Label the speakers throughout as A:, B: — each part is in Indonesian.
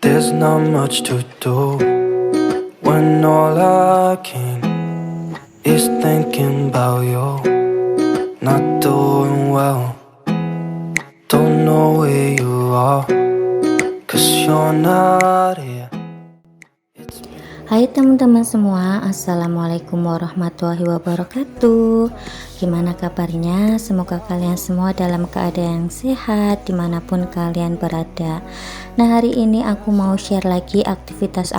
A: There's not much to do when all I can is thinking about you. Not doing well, don't know where you are, 'cause you're not here.
B: Hai teman-teman semua, assalamualaikum warahmatullahi wabarakatuh. Gimana kabarnya? Semoga kalian semua dalam keadaan sehat dimanapun kalian berada. Nah, hari ini aku mau share lagi aktivitas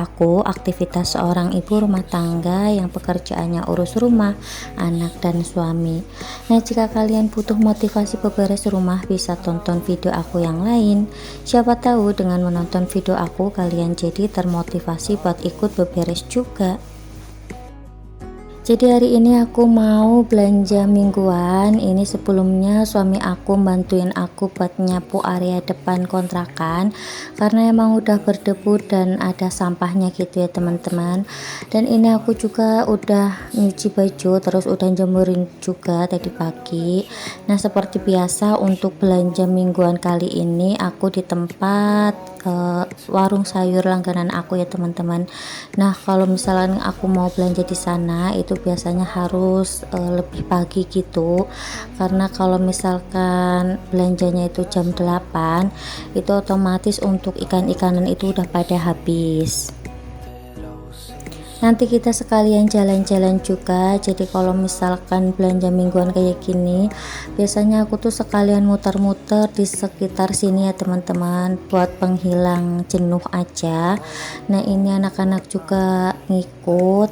B: seorang ibu rumah tangga yang pekerjaannya urus rumah, anak dan suami. Nah, jika kalian butuh motivasi beberes rumah, bisa tonton video aku yang lain. Siapa tahu dengan menonton video aku kalian jadi termotivasi buat ikut beberes juga. Jadi hari ini aku mau belanja mingguan. Ini sebelumnya suami aku bantuin aku buat nyapu area depan kontrakan karena emang udah berdebu dan ada sampahnya gitu ya teman-teman. Dan ini aku juga udah nyuci baju, terus udah jemurin juga tadi pagi. Nah, seperti biasa untuk belanja mingguan kali ini aku di tempat warung sayur langganan aku ya teman-teman. Nah, kalau misalnya aku mau belanja di sana itu biasanya harus lebih pagi gitu, karena kalau misalkan belanjanya itu jam 8 itu otomatis untuk ikan-ikanan itu udah pada habis. Nanti kita sekalian jalan-jalan juga. Jadi kalau misalkan belanja mingguan kayak gini, biasanya aku tuh sekalian muter-muter di sekitar sini ya teman-teman, buat penghilang jenuh aja. Nah, ini anak-anak juga ngikut.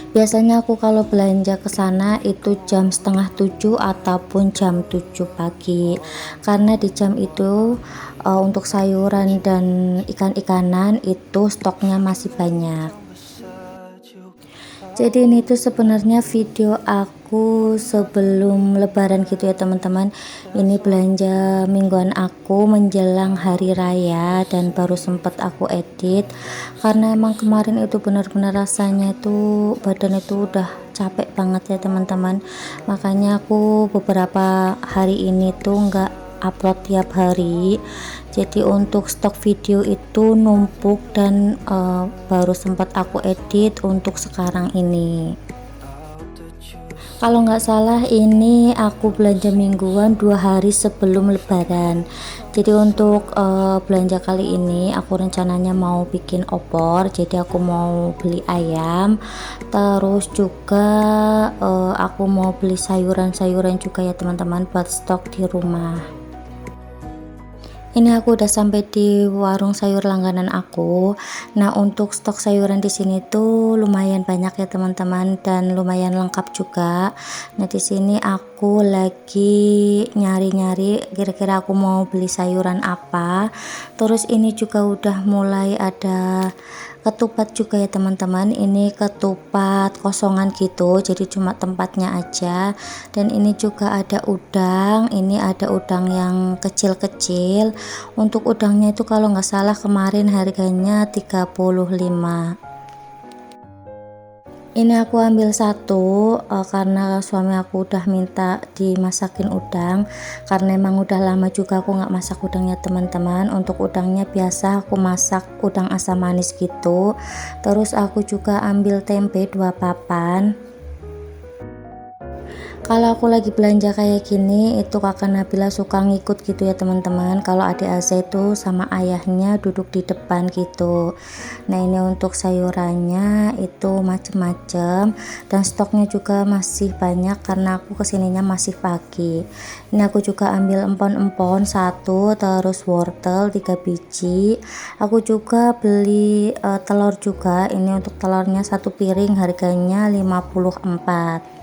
B: Biasanya aku kalau belanja ke sana itu jam setengah 7 ataupun jam 7 pagi, karena di jam itu untuk sayuran dan ikan-ikanan itu stoknya masih banyak. Jadi ini tuh sebenarnya video aku sebelum lebaran gitu ya teman-teman. Ini belanja mingguan aku menjelang hari raya dan baru sempet aku edit, karena emang kemarin itu benar-benar rasanya itu badan itu udah capek banget ya teman-teman. Makanya aku beberapa hari ini tuh nggak upload tiap hari. Jadi untuk stok video itu numpuk dan baru sempat aku edit untuk sekarang ini. Kalau nggak salah ini aku belanja mingguan 2 hari sebelum lebaran. Jadi untuk belanja kali ini aku rencananya mau bikin opor. Jadi aku mau beli ayam, terus juga aku mau beli sayuran-sayuran juga ya teman-teman buat stok di rumah. Ini aku udah sampai di warung sayur langganan aku. Nah, untuk stok sayuran di sini tuh lumayan banyak ya teman-teman dan lumayan lengkap juga. Nah, di sini aku lagi nyari-nyari kira-kira aku mau beli sayuran apa. Terus ini juga udah mulai ada ketupat juga ya teman-teman. Ini ketupat kosongan gitu, jadi cuma tempatnya aja. Dan ini juga ada udang. Ini ada udang yang kecil-kecil. Untuk udangnya itu kalau nggak salah kemarin harganya 35. Ini aku ambil satu karena suami aku udah minta dimasakin udang, karena emang udah lama juga aku nggak masak udangnya teman-teman. Untuk udangnya biasa aku masak udang asam manis gitu. Terus aku juga ambil tempe 2 papan. Kalau aku lagi belanja kayak gini itu kakak Nabila suka ngikut gitu ya teman-teman. Kalau adik Aza itu sama ayahnya duduk di depan gitu. Nah, ini untuk sayurannya itu macem-macem dan stoknya juga masih banyak karena aku kesininya masih pagi. Ini aku juga ambil empon-empon 1, terus wortel 3 biji. Aku juga beli telur juga. Ini untuk telurnya 1 piring harganya 54.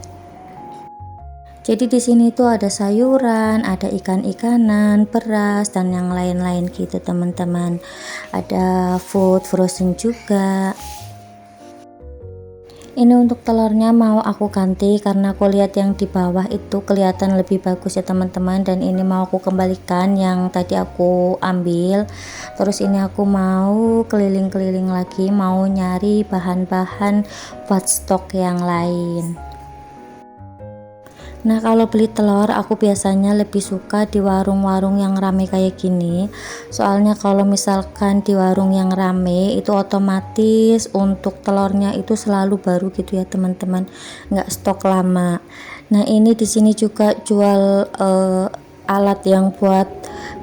B: Jadi di sini tuh ada sayuran, ada ikan-ikanan, beras dan yang lain-lain gitu teman-teman. Ada food frozen juga. Ini untuk telurnya mau aku ganti karena aku lihat yang di bawah itu kelihatan lebih bagus ya teman-teman, dan ini mau aku kembalikan yang tadi aku ambil. Terus ini aku mau keliling-keliling lagi, mau nyari bahan-bahan buat stok yang lain. Nah, kalau beli telur aku biasanya lebih suka di warung-warung yang rame kayak gini. Soalnya kalau misalkan di warung yang rame itu otomatis untuk telurnya itu selalu baru gitu ya teman-teman, nggak stok lama. Nah, ini di sini juga jual alat yang buat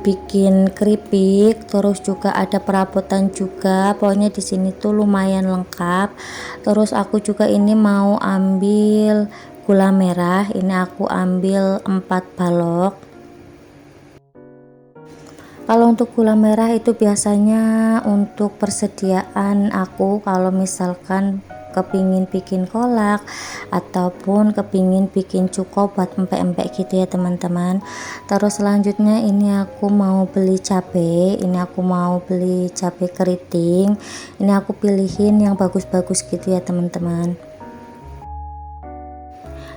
B: bikin keripik, terus juga ada perabotan juga. Pokoknya di sini tuh lumayan lengkap. Terus aku juga ini mau ambil gula merah, ini aku ambil 4 balok. Kalau untuk gula merah itu biasanya untuk persediaan aku kalau misalkan kepingin bikin kolak ataupun kepingin bikin cuko buat empek-empek gitu ya teman-teman. Terus selanjutnya ini aku mau beli cabai, ini aku mau beli cabai keriting, ini aku pilihin yang bagus-bagus gitu ya teman-teman.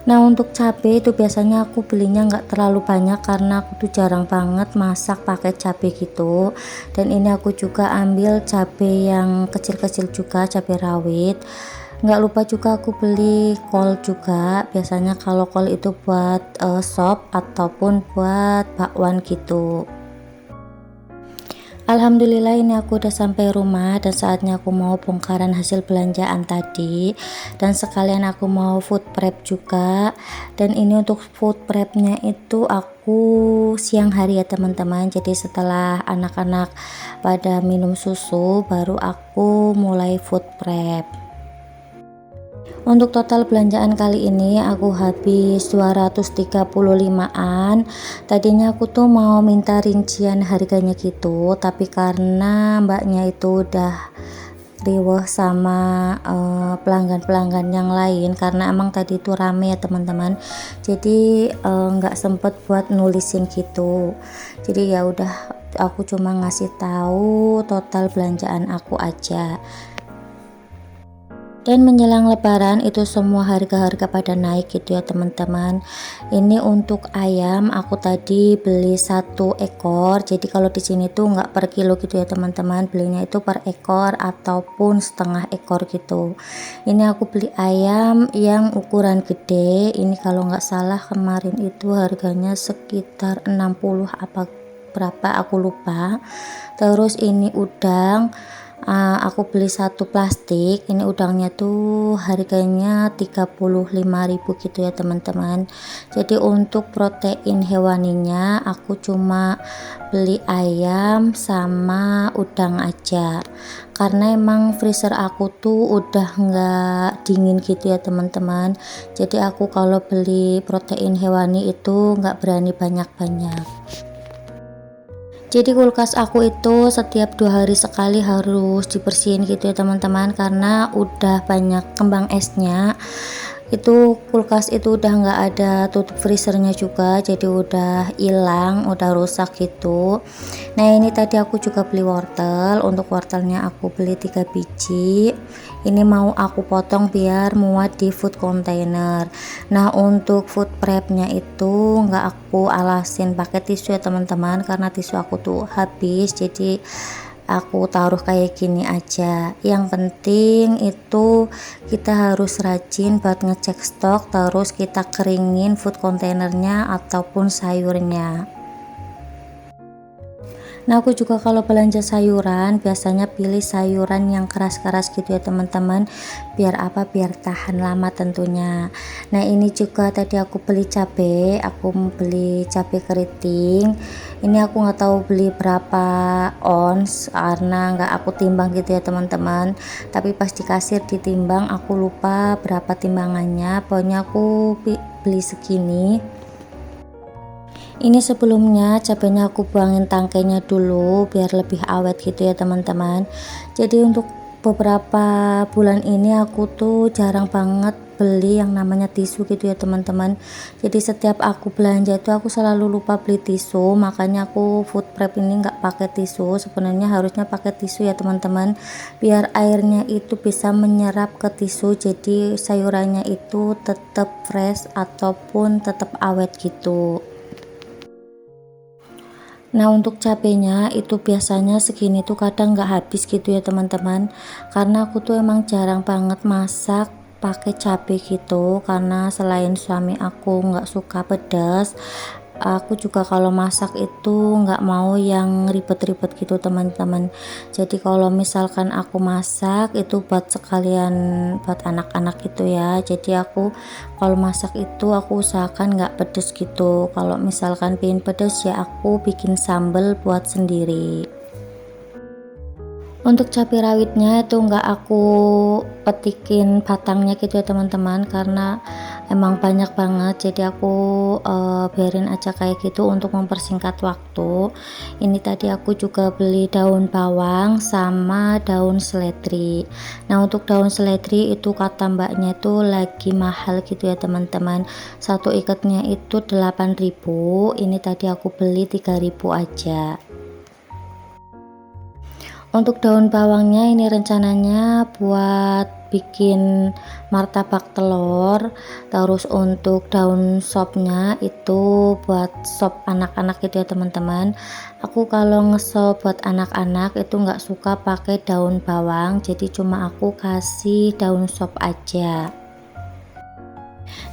B: Nah, untuk cabai itu biasanya aku belinya nggak terlalu banyak karena aku tuh jarang banget masak pakai cabai gitu. Dan ini aku juga ambil cabai yang kecil-kecil juga, cabai rawit. Nggak lupa juga aku beli kol juga, biasanya kalau kol itu buat sop ataupun buat bakwan gitu. Alhamdulillah ini aku udah sampai rumah dan saatnya aku mau bongkaran hasil belanjaan tadi, dan sekalian aku mau food prep juga. Dan ini untuk food prepnya itu aku siang hari ya teman-teman, jadi setelah anak-anak pada minum susu baru aku mulai food prep. Untuk total belanjaan kali ini aku habis 235-an. Tadinya aku tuh mau minta rincian harganya gitu, tapi karena mbaknya itu udah riweh sama pelanggan-pelanggan yang lain, karena emang tadi itu rame ya teman-teman, jadi nggak sempet buat nulisin gitu. Jadi ya udah, aku cuma ngasih tahu total belanjaan aku aja. Dan menjelang lebaran itu semua harga-harga pada naik gitu ya teman-teman. Ini untuk ayam aku tadi beli 1 ekor, jadi kalau di sini tuh nggak per kilo gitu ya teman-teman, belinya itu per ekor ataupun setengah ekor gitu. Ini aku beli ayam yang ukuran gede, ini kalau nggak salah kemarin itu harganya sekitar 60 apa berapa aku lupa. Terus ini udang, aku beli 1 plastik, ini udangnya tuh harganya 35.000 gitu ya teman-teman. Jadi untuk protein hewaninya aku cuma beli ayam sama udang aja, karena emang freezer aku tuh udah nggak dingin gitu ya teman-teman. Jadi aku kalau beli protein hewani itu nggak berani banyak-banyak. Jadi kulkas aku itu setiap 2 hari sekali harus dibersihin gitu ya teman-teman, karena udah banyak kembang esnya. Itu kulkas itu udah nggak ada tutup freezernya juga, jadi udah hilang, udah rusak gitu. Nah, ini tadi aku juga beli wortel. Untuk wortelnya aku beli 3 biji. Ini mau aku potong biar muat di food container. Nah, untuk food prepnya itu nggak aku alasin pakai tisu ya teman-teman, karena tisu aku tuh habis, jadi aku taruh kayak gini aja. Yang penting itu kita harus rajin buat ngecek stok, terus kita keringin food containernya ataupun sayurnya. Nah, aku juga kalau belanja sayuran biasanya pilih sayuran yang keras-keras gitu ya teman-teman, biar apa, biar tahan lama tentunya. Nah, ini juga tadi aku beli cabai, aku beli cabai keriting. Ini aku nggak tahu beli berapa ons karena nggak aku timbang gitu ya teman-teman, tapi pas di kasir ditimbang aku lupa berapa timbangannya, pokoknya aku beli segini. Ini sebelumnya cabenya aku buangin tangkainya dulu biar lebih awet gitu ya teman-teman. Jadi untuk beberapa bulan ini aku tuh jarang banget beli yang namanya tisu gitu ya teman-teman. Jadi setiap aku belanja itu aku selalu lupa beli tisu, makanya aku food prep ini nggak pakai tisu. Sebenarnya harusnya pakai tisu ya teman-teman, biar airnya itu bisa menyerap ke tisu, jadi sayurannya itu tetap fresh ataupun tetap awet gitu. Nah, untuk cabenya itu biasanya segini tuh kadang nggak habis gitu ya teman-teman, karena aku tuh emang jarang banget masak pakai cabai gitu, karena selain suami aku nggak suka pedas, aku juga kalau masak itu nggak mau yang ribet-ribet gitu teman-teman. Jadi kalau misalkan aku masak itu buat sekalian buat anak-anak gitu ya. Jadi aku kalau masak itu aku usahakan nggak pedes gitu. Kalau misalkan pengen pedes ya aku bikin sambal buat sendiri. Untuk cabai rawitnya itu enggak aku petikin batangnya gitu ya teman-teman, karena emang banyak banget, jadi aku biarin aja kayak gitu untuk mempersingkat waktu. Ini tadi aku juga beli daun bawang sama daun seledri. Nah untuk daun seledri itu kata mbaknya itu lagi mahal gitu ya teman-teman, satu ikatnya itu 8.000, ini tadi aku beli 3.000 aja. Untuk daun bawangnya ini rencananya buat bikin martabak telur, terus untuk daun sopnya itu buat sop anak-anak gitu ya teman-teman. Aku kalau ngesop buat anak-anak itu nggak suka pakai daun bawang, jadi cuma aku kasih daun sop aja.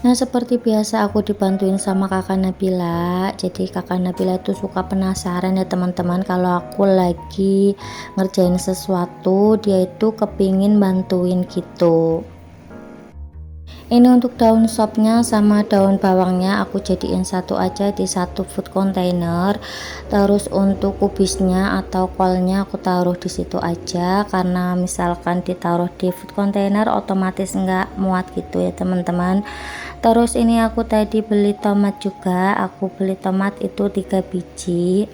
B: Nah seperti biasa aku dibantuin sama kakak Nabila. Jadi kakak Nabila itu suka penasaran ya teman-teman, kalau aku lagi ngerjain sesuatu dia itu kepingin bantuin gitu. Ini untuk daun sopnya sama daun bawangnya aku jadiin satu aja di satu food container. Terus untuk kubisnya atau kolnya aku taruh di situ aja, karena misalkan ditaruh di food container otomatis nggak muat gitu ya teman-teman. Terus ini aku tadi beli tomat juga, aku beli tomat itu 3 biji.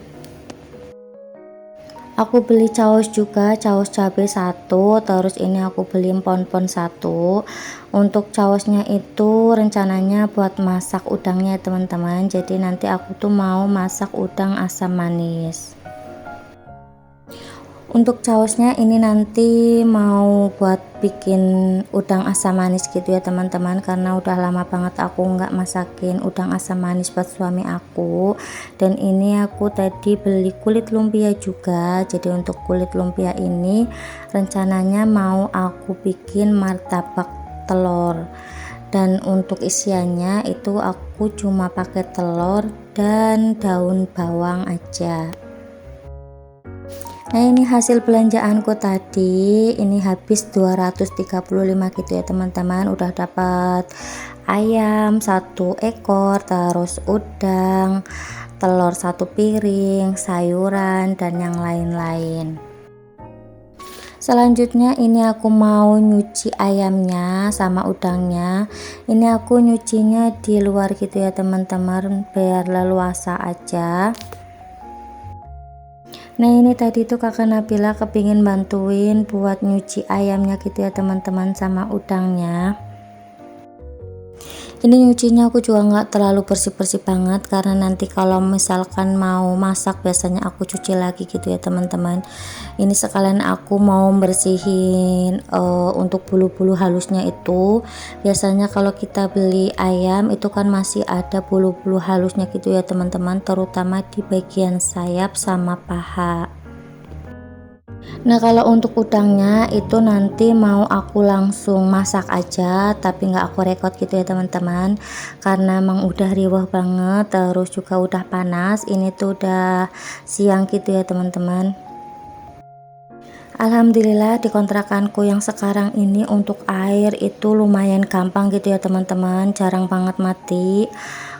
B: Aku beli caos juga, caos cabai 1, terus ini aku beli empon-empon 1. Untuk caosnya itu rencananya buat masak udangnya teman-teman, jadi nanti aku tuh mau masak udang asam manis. Untuk caosnya ini nanti mau buat bikin udang asam manis gitu ya teman-teman, karena udah lama banget aku nggak masakin udang asam manis buat suami aku. Dan ini aku tadi beli kulit lumpia juga, jadi untuk kulit lumpia ini rencananya mau aku bikin martabak telur. Dan untuk isiannya itu aku cuma pakai telur dan daun bawang aja. Nah ini hasil belanjaanku tadi, ini habis 235 gitu ya teman-teman. Udah dapat ayam 1 ekor, terus udang, telur 1 piring, sayuran dan yang lain-lain. Selanjutnya ini aku mau nyuci ayamnya sama udangnya. Ini aku nyucinya di luar gitu ya teman-teman, biar leluasa aja. Nah ini tadi tuh kakak Nabila kepingin bantuin buat nyuci ayamnya gitu ya teman-teman sama udangnya. Ini nyucinya aku juga nggak terlalu bersih-bersih banget, karena nanti kalau misalkan mau masak biasanya aku cuci lagi gitu ya teman-teman. Ini sekalian aku mau bersihin untuk bulu-bulu halusnya itu. Biasanya kalau kita beli ayam itu kan masih ada bulu-bulu halusnya gitu ya teman-teman, terutama di bagian sayap sama paha. Nah kalau untuk udangnya itu nanti mau aku langsung masak aja, tapi nggak aku rekod gitu ya teman-teman, karena emang udah riwah banget, terus juga udah panas. Ini tuh udah siang gitu ya teman-teman. Alhamdulillah di kontrakanku yang sekarang ini untuk air itu lumayan gampang gitu ya teman-teman, jarang banget mati.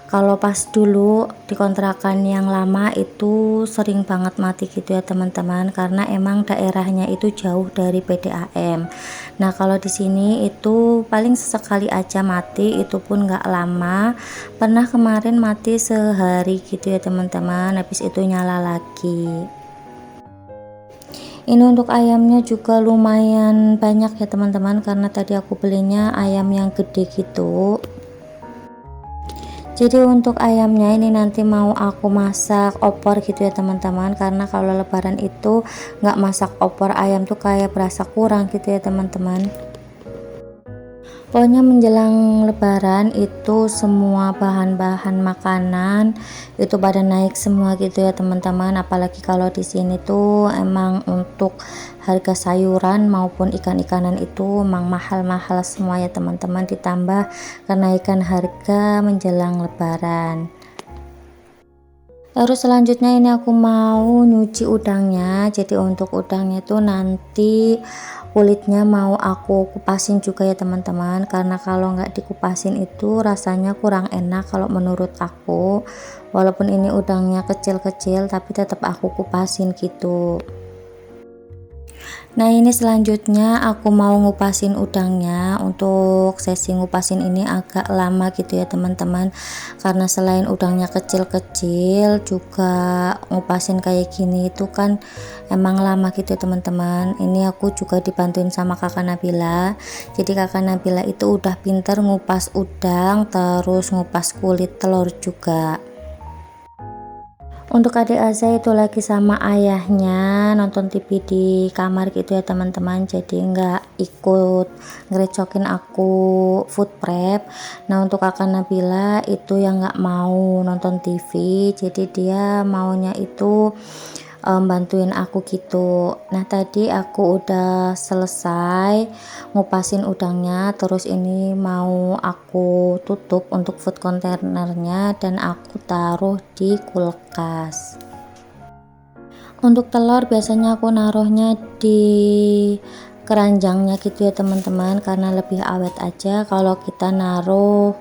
B: Kalau pas dulu di kontrakan yang lama itu sering banget mati gitu ya teman-teman, karena emang daerahnya itu jauh dari PDAM. Nah kalau di sini itu paling sesekali aja mati, itu pun nggak lama. Pernah kemarin mati sehari gitu ya teman-teman, habis itu nyala lagi. Ini untuk ayamnya juga lumayan banyak ya teman-teman, karena tadi aku belinya ayam yang gede gitu. Jadi untuk ayamnya ini nanti mau aku masak opor gitu ya teman-teman, karena kalau lebaran itu nggak masak opor ayam tuh kayak berasa kurang gitu ya teman-teman. Pokoknya menjelang lebaran itu semua bahan-bahan makanan itu pada naik semua gitu ya teman-teman, apalagi kalau di sini tuh emang untuk harga sayuran maupun ikan-ikanan itu emang mahal-mahal semua ya teman-teman, ditambah kenaikan harga menjelang lebaran. Terus selanjutnya ini aku mau nyuci udangnya. Jadi untuk udangnya itu nanti kulitnya mau aku kupasin juga ya teman-teman, karena kalau nggak dikupasin itu rasanya kurang enak kalau menurut aku. Walaupun ini udangnya kecil-kecil tapi tetap aku kupasin gitu. Nah ini selanjutnya aku mau ngupasin udangnya. Untuk sesi ngupasin ini agak lama gitu ya teman-teman, karena selain udangnya kecil-kecil juga ngupasin kayak gini itu kan emang lama gitu ya teman-teman. Ini aku juga dibantuin sama kakak Nabila. Jadi kakak Nabila itu udah pinter ngupas udang terus ngupas kulit telur juga. Untuk adik Aza itu lagi sama ayahnya nonton TV di kamar gitu ya teman-teman, jadi nggak ikut ngerecokin aku food prep. Nah untuk kakak Nabila itu yang nggak mau nonton TV, jadi dia maunya itu bantuin aku gitu. Nah tadi aku udah selesai ngupasin udangnya, terus ini mau aku tutup untuk food containernya dan aku taruh di kulkas. Untuk telur biasanya aku naruhnya di keranjangnya gitu ya teman-teman, karena lebih awet aja kalau kita naruh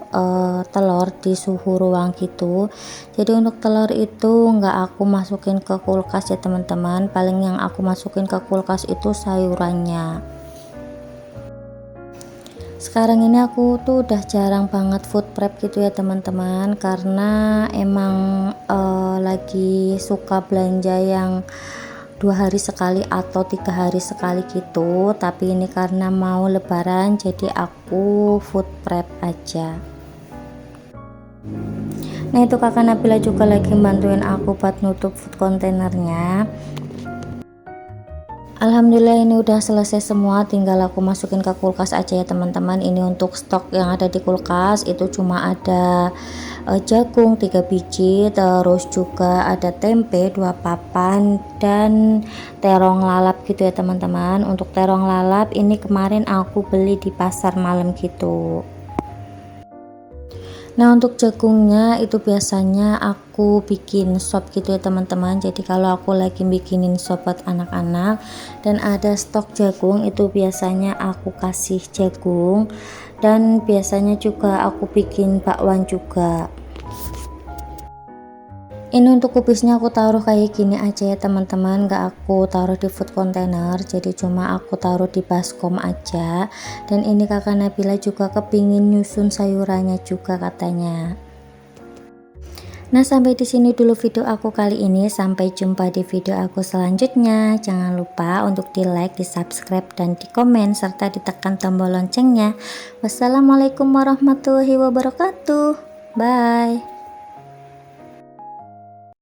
B: telur di suhu ruang gitu. Jadi untuk telur itu nggak aku masukin ke kulkas ya teman-teman, paling yang aku masukin ke kulkas itu sayurannya. Sekarang ini aku tuh udah jarang banget food prep gitu ya teman-teman, karena emang lagi suka belanja yang 2 hari sekali atau 3 hari sekali gitu, tapi ini karena mau lebaran jadi aku food prep aja. Nah itu kakak Nabila juga lagi bantuin aku buat nutup food containernya. Alhamdulillah ini udah selesai semua, tinggal aku masukin ke kulkas aja ya teman-teman. Ini untuk stok yang ada di kulkas itu cuma ada jagung 3 biji, terus juga ada tempe 2 papan dan terong lalap gitu ya teman-teman. Untuk terong lalap ini kemarin aku beli di pasar malam gitu. Nah untuk jagungnya itu biasanya aku bikin sop gitu ya teman-teman. Jadi kalau aku lagi bikinin sop buat anak-anak dan ada stok jagung, itu biasanya aku kasih jagung, dan biasanya juga aku bikin bakwan juga. Ini untuk kubisnya aku taruh kayak gini aja ya teman-teman, gak aku taruh di food container, jadi cuma aku taruh di baskom aja. Dan ini kakak Nabila juga kepingin nyusun sayurannya juga katanya. Nah sampai di sini dulu video aku kali ini, sampai jumpa di video aku selanjutnya. Jangan lupa untuk di like, di subscribe, dan di komen serta ditekan tombol loncengnya. Wassalamualaikum warahmatullahi wabarakatuh. Bye.